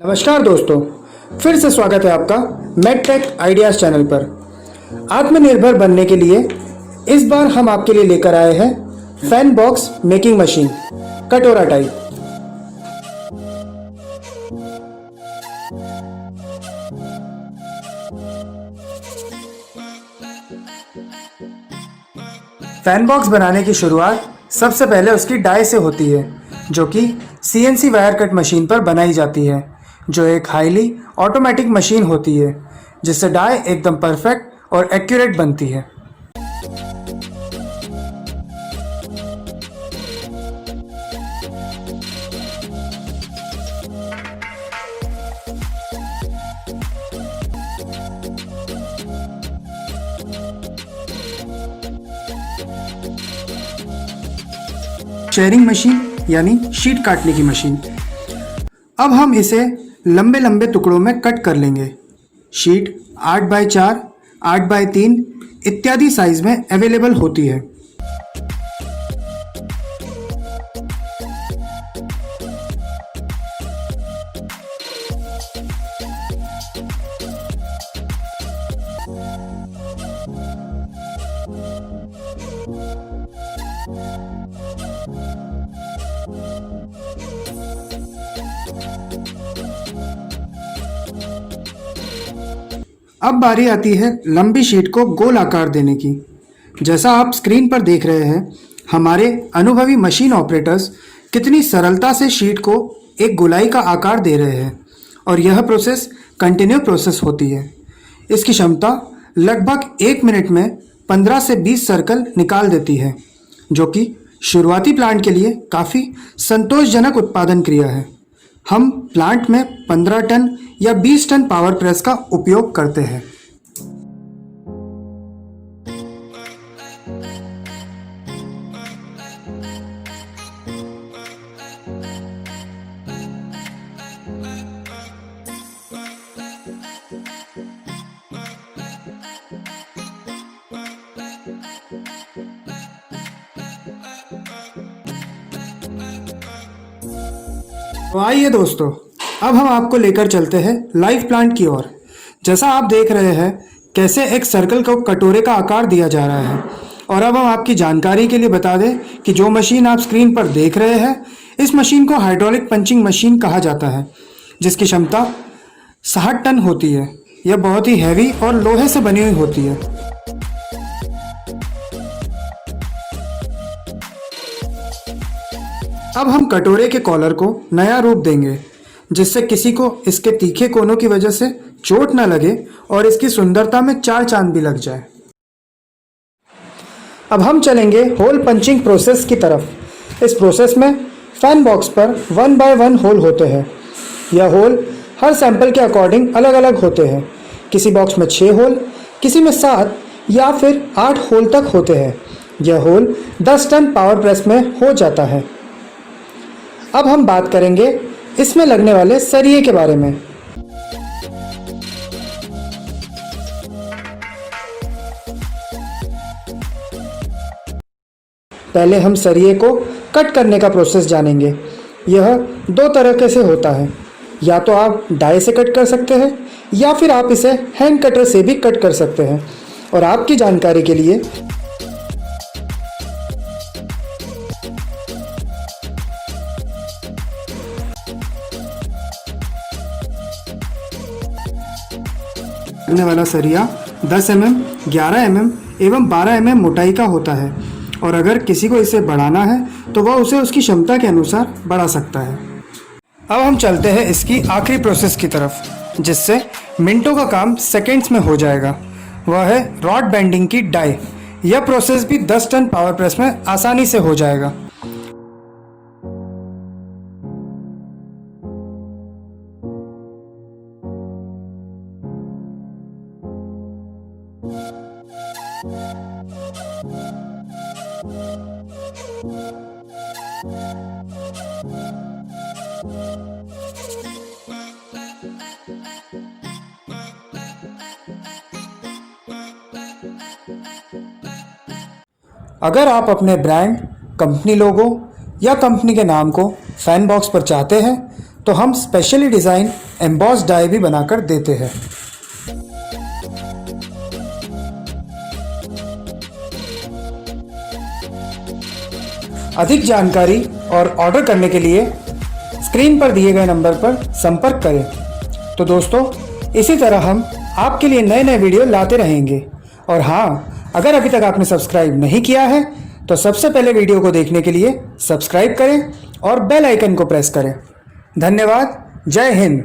नमस्कार दोस्तों, फिर से स्वागत है आपका मेडटेक आइडियाज़ चैनल पर। आत्मनिर्भर बनने के लिए इस बार हम आपके लिए लेकर आए हैं फैन बॉक्स मेकिंग मशीन कटोरा टाइप। फैन बॉक्स बनाने की शुरुआत सबसे पहले उसकी डाई से होती है, जो कि सीएनसी वायर कट मशीन पर बनाई जाती है, जो एक हाईली ऑटोमेटिक मशीन होती है जिससे डाई एकदम परफेक्ट और एक्यूरेट बनती है। शेयरिंग मशीन यानी शीट काटने की मशीन। अब हम इसे लंबे लंबे टुकड़ों में कट कर लेंगे। शीट 8x4, 8x3 इत्यादि साइज में अवेलेबल होती है। अब बारी आती है लंबी शीट को गोल आकार देने की। जैसा आप स्क्रीन पर देख रहे हैं, हमारे अनुभवी मशीन ऑपरेटर्स कितनी सरलता से शीट को एक गोलाई का आकार दे रहे हैं, और यह प्रोसेस कंटिन्यू प्रोसेस होती है। इसकी क्षमता लगभग 1 मिनट में 15 से 20 सर्कल निकाल देती है, जो कि शुरुआती प्लांट के लिए काफ़ी संतोषजनक उत्पादन क्रिया है। हम प्लांट में 15 टन या 20 टन पावर प्रेस का उपयोग करते हैं। तो आइए दोस्तों, अब हम आपको लेकर चलते हैं लाइव प्लांट की ओर। जैसा आप देख रहे हैं कैसे एक सर्कल को कटोरे का आकार दिया जा रहा है। और अब हम आपकी जानकारी के लिए बता दें कि जो मशीन आप स्क्रीन पर देख रहे हैं, इस मशीन को हाइड्रोलिक पंचिंग मशीन कहा जाता है, जिसकी क्षमता 60 टन होती है। यह बहुत ही हैवी और लोहे से बनी हुई होती है। अब हम कटोरे के कॉलर को नया रूप देंगे, जिससे किसी को इसके तीखे कोनों की वजह से चोट न लगे और इसकी सुंदरता में 4 चांद भी लग जाए। अब हम चलेंगे होल पंचिंग प्रोसेस की तरफ। इस प्रोसेस में फैन बॉक्स पर 1 बाय 1 होल होते हैं। यह होल हर सैंपल के अकॉर्डिंग अलग अलग होते हैं। किसी बॉक्स में 6 होल, किसी में 7 या फिर 8 होल तक होते हैं। यह होल 10 टन पावर प्रेस में हो जाता है। अब हम बात करेंगे इसमें लगने वाले सरिये के बारे में। पहले हम सरिये को कट करने का प्रोसेस जानेंगे। यह 2 तरह से होता है। या तो आप डाई से कट कर सकते हैं, या फिर आप इसे हैंड कटर से भी कट कर सकते हैं। और आपकी जानकारी के लिए लगने वाला सरिया 10 mm, 11 mm एवं 12 mm मोटाई का होता है। और अगर किसी को इसे बढ़ाना है तो वह उसे उसकी क्षमता के अनुसार बढ़ा सकता है। अब हम चलते हैं इसकी आखिरी प्रोसेस की तरफ, जिससे मिनटों का काम सेकंड्स में हो जाएगा। वह है रॉड बेंडिंग की डाई। यह प्रोसेस भी 10 टन पावर प्रेस में आसानी से हो जाएगा। अगर आप अपने ब्रांड, कंपनी लोगो या कंपनी के नाम को फैन बॉक्स पर चाहते हैं तो हम स्पेशली डिज़ाइन एम्बॉस डाई भी बनाकर देते हैं। अधिक जानकारी और ऑर्डर करने के लिए स्क्रीन पर दिए गए नंबर पर संपर्क करें। तो दोस्तों, इसी तरह हम आपके लिए नए नए वीडियो लाते रहेंगे। और हाँ, अगर अभी तक आपने सब्सक्राइब नहीं किया है तो सबसे पहले वीडियो को देखने के लिए सब्सक्राइब करें और बेल आइकन को प्रेस करें। धन्यवाद। जय हिंद।